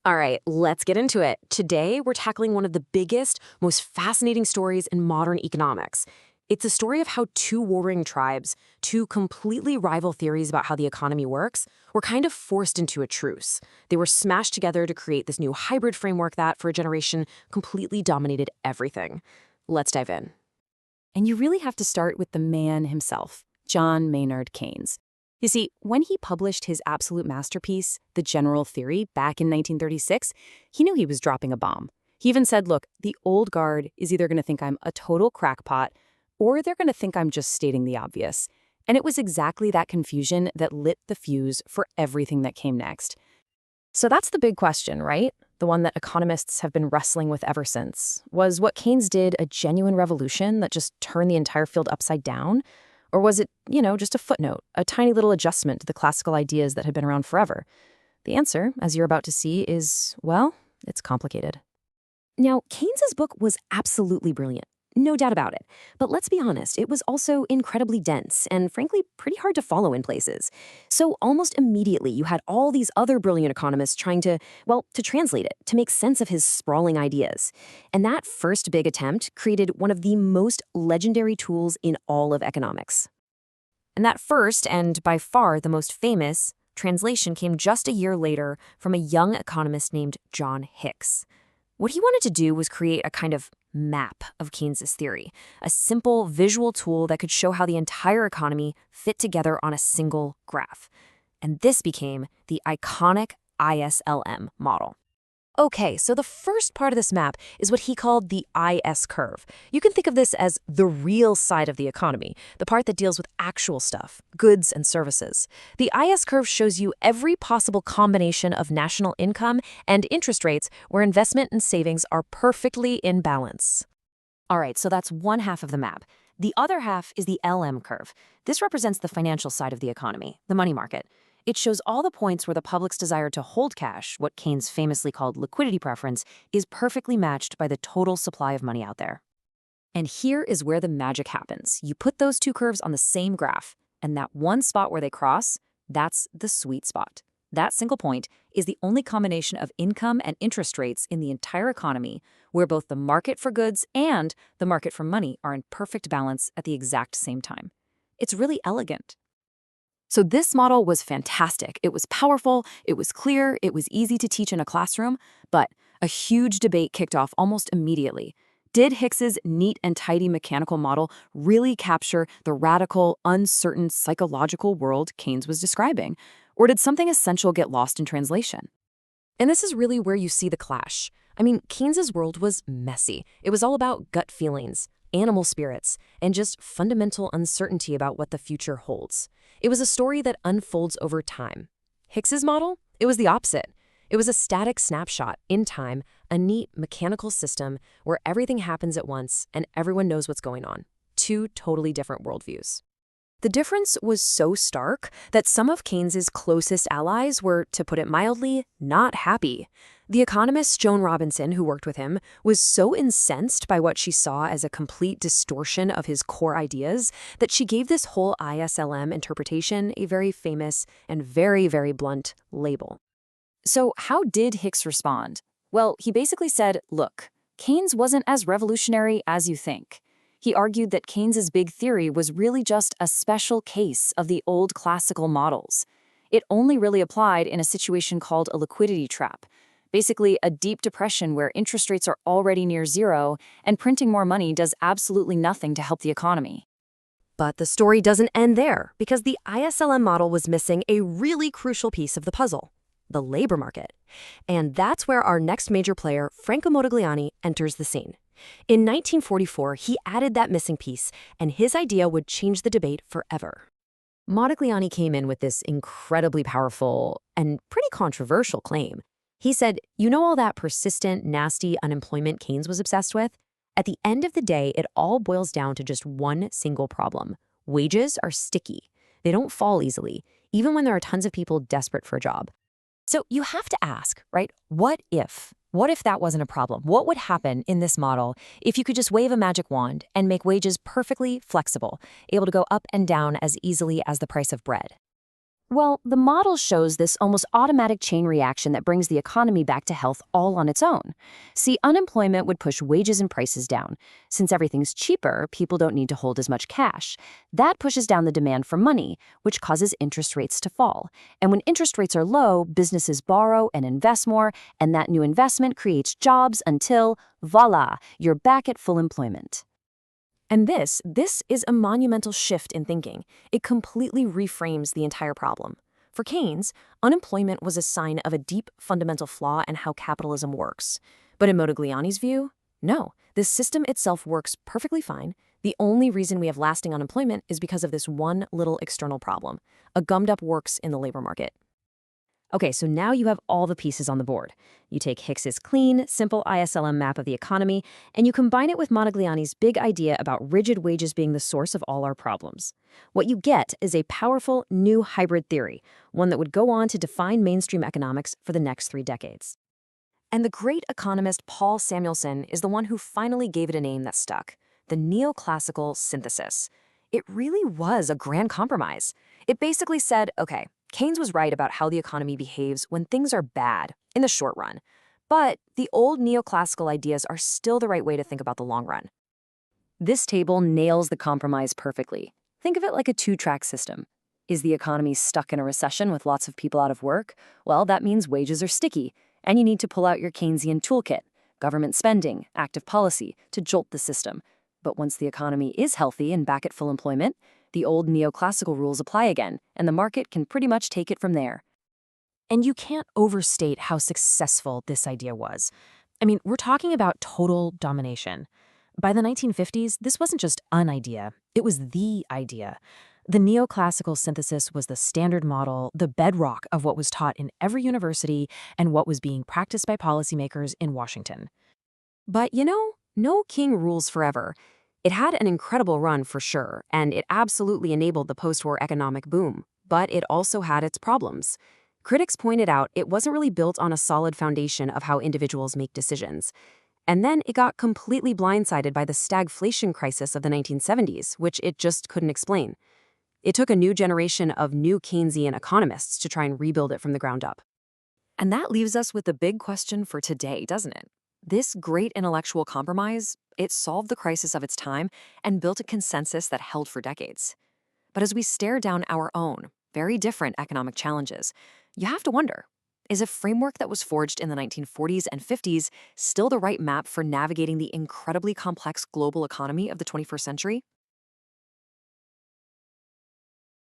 All right, let's get into it. Today, we're tackling one of the biggest, most fascinating stories in modern economics. It's a story of how two warring tribes, two completely rival theories about how the economy works, were kind of forced into a truce. They were smashed together to create this new hybrid framework that, for a generation, completely dominated everything. Let's dive in. And you really have to start with the man himself, John Maynard Keynes. You see, when he published his absolute masterpiece, The General Theory, back in 1936, he knew he was dropping a bomb. He even said, look, the old guard is either going to think I'm a total crackpot, or they're going to think I'm just stating the obvious. And it was exactly that confusion that lit the fuse for everything that came next. So that's the big question, right? The one that economists have been wrestling with ever since. Was what Keynes did a genuine revolution that just turned the entire field upside down? Or was it, just a footnote, a tiny little adjustment to the classical ideas that had been around forever? The answer, as you're about to see, is, well, it's complicated. Now, Keynes's book was absolutely brilliant. No doubt about it. But let's be honest, it was also incredibly dense and, frankly, pretty hard to follow in places. So almost immediately, you had all these other brilliant economists trying to translate it, to make sense of his sprawling ideas. And that first big attempt created one of the most legendary tools in all of economics. And that first, and by far the most famous, translation came just a year later from a young economist named John Hicks. What he wanted to do was create a kind of map of Keynes's theory, a simple visual tool that could show how the entire economy fit together on a single graph. And this became the iconic ISLM model. Okay, so the first part of this map is what he called the IS curve. You can think of this as the real side of the economy, the part that deals with actual stuff, goods and services. The IS curve shows you every possible combination of national income and interest rates where investment and savings are perfectly in balance. All right, so that's one half of the map. The other half is the LM curve. This represents the financial side of the economy, the money market. It shows all the points where the public's desire to hold cash, what Keynes famously called liquidity preference, is perfectly matched by the total supply of money out there. And here is where the magic happens. You put those two curves on the same graph, and that one spot where they cross, that's the sweet spot. That single point is the only combination of income and interest rates in the entire economy where both the market for goods and the market for money are in perfect balance at the exact same time. It's really elegant. So this model was fantastic. It was powerful, it was clear, it was easy to teach in a classroom, but a huge debate kicked off almost immediately. Did Hicks's neat and tidy mechanical model really capture the radical, uncertain psychological world Keynes was describing? Or did something essential get lost in translation? And this is really where you see the clash. I mean, Keynes's world was messy. It was all about gut feelings, animal spirits, and just fundamental uncertainty about what the future holds. It was a story that unfolds over time. Hicks's model? It was the opposite. It was a static snapshot in time, a neat mechanical system where everything happens at once and everyone knows what's going on. Two totally different worldviews. The difference was so stark that some of Keynes's closest allies were, to put it mildly, not happy. The economist Joan Robinson, who worked with him, was so incensed by what she saw as a complete distortion of his core ideas that she gave this whole ISLM interpretation a very famous and very, very blunt label. So how did Hicks respond? Well, he basically said, look, Keynes wasn't as revolutionary as you think. He argued that Keynes's big theory was really just a special case of the old classical models. It only really applied in a situation called a liquidity trap, basically a deep depression where interest rates are already near zero and printing more money does absolutely nothing to help the economy. But the story doesn't end there, because the ISLM model was missing a really crucial piece of the puzzle: the labor market. And that's where our next major player, Franco Modigliani, enters the scene. In 1944, he added that missing piece, and his idea would change the debate forever. Modigliani came in with this incredibly powerful and pretty controversial claim. He said, you know all that persistent, nasty unemployment Keynes was obsessed with? At the end of the day, it all boils down to just one single problem. Wages are sticky. They don't fall easily, even when there are tons of people desperate for a job. So you have to ask, right, what if? What if that wasn't a problem? What would happen in this model if you could just wave a magic wand and make wages perfectly flexible, able to go up and down as easily as the price of bread? Well, the model shows this almost automatic chain reaction that brings the economy back to health all on its own. See, unemployment would push wages and prices down. Since everything's cheaper, people don't need to hold as much cash. That pushes down the demand for money, which causes interest rates to fall. And when interest rates are low, businesses borrow and invest more, and that new investment creates jobs until, voila, you're back at full employment. And this is a monumental shift in thinking. It completely reframes the entire problem. For Keynes, unemployment was a sign of a deep fundamental flaw in how capitalism works. But in Modigliani's view, no, this system itself works perfectly fine. The only reason we have lasting unemployment is because of this one little external problem, a gummed-up works in the labor market. Okay, so now you have all the pieces on the board. You take Hicks's clean, simple ISLM map of the economy, and you combine it with Modigliani's big idea about rigid wages being the source of all our problems. What you get is a powerful, new hybrid theory, one that would go on to define mainstream economics for the next 3 decades. And the great economist Paul Samuelson is the one who finally gave it a name that stuck, the Neoclassical Synthesis. It really was a grand compromise. It basically said, okay, Keynes was right about how the economy behaves when things are bad, in the short run. But the old neoclassical ideas are still the right way to think about the long run. This table nails the compromise perfectly. Think of it like a 2-track system. Is the economy stuck in a recession with lots of people out of work? Well, that means wages are sticky, and you need to pull out your Keynesian toolkit, government spending, active policy, to jolt the system. But once the economy is healthy and back at full employment, the old neoclassical rules apply again, and the market can pretty much take it from there. And you can't overstate how successful this idea was. I mean, we're talking about total domination. By the 1950s, this wasn't just an idea, it was the idea. The neoclassical synthesis was the standard model, the bedrock of what was taught in every university and what was being practiced by policymakers in Washington. But no king rules forever. It had an incredible run for sure, and it absolutely enabled the post-war economic boom. But it also had its problems. Critics pointed out it wasn't really built on a solid foundation of how individuals make decisions. And then it got completely blindsided by the stagflation crisis of the 1970s, which it just couldn't explain. It took a new generation of new Keynesian economists to try and rebuild it from the ground up. And that leaves us with the big question for today, doesn't it? This great intellectual compromise, it solved the crisis of its time and built a consensus that held for decades. But as we stare down our own, very different economic challenges, you have to wonder, is a framework that was forged in the 1940s and 50s still the right map for navigating the incredibly complex global economy of the 21st century?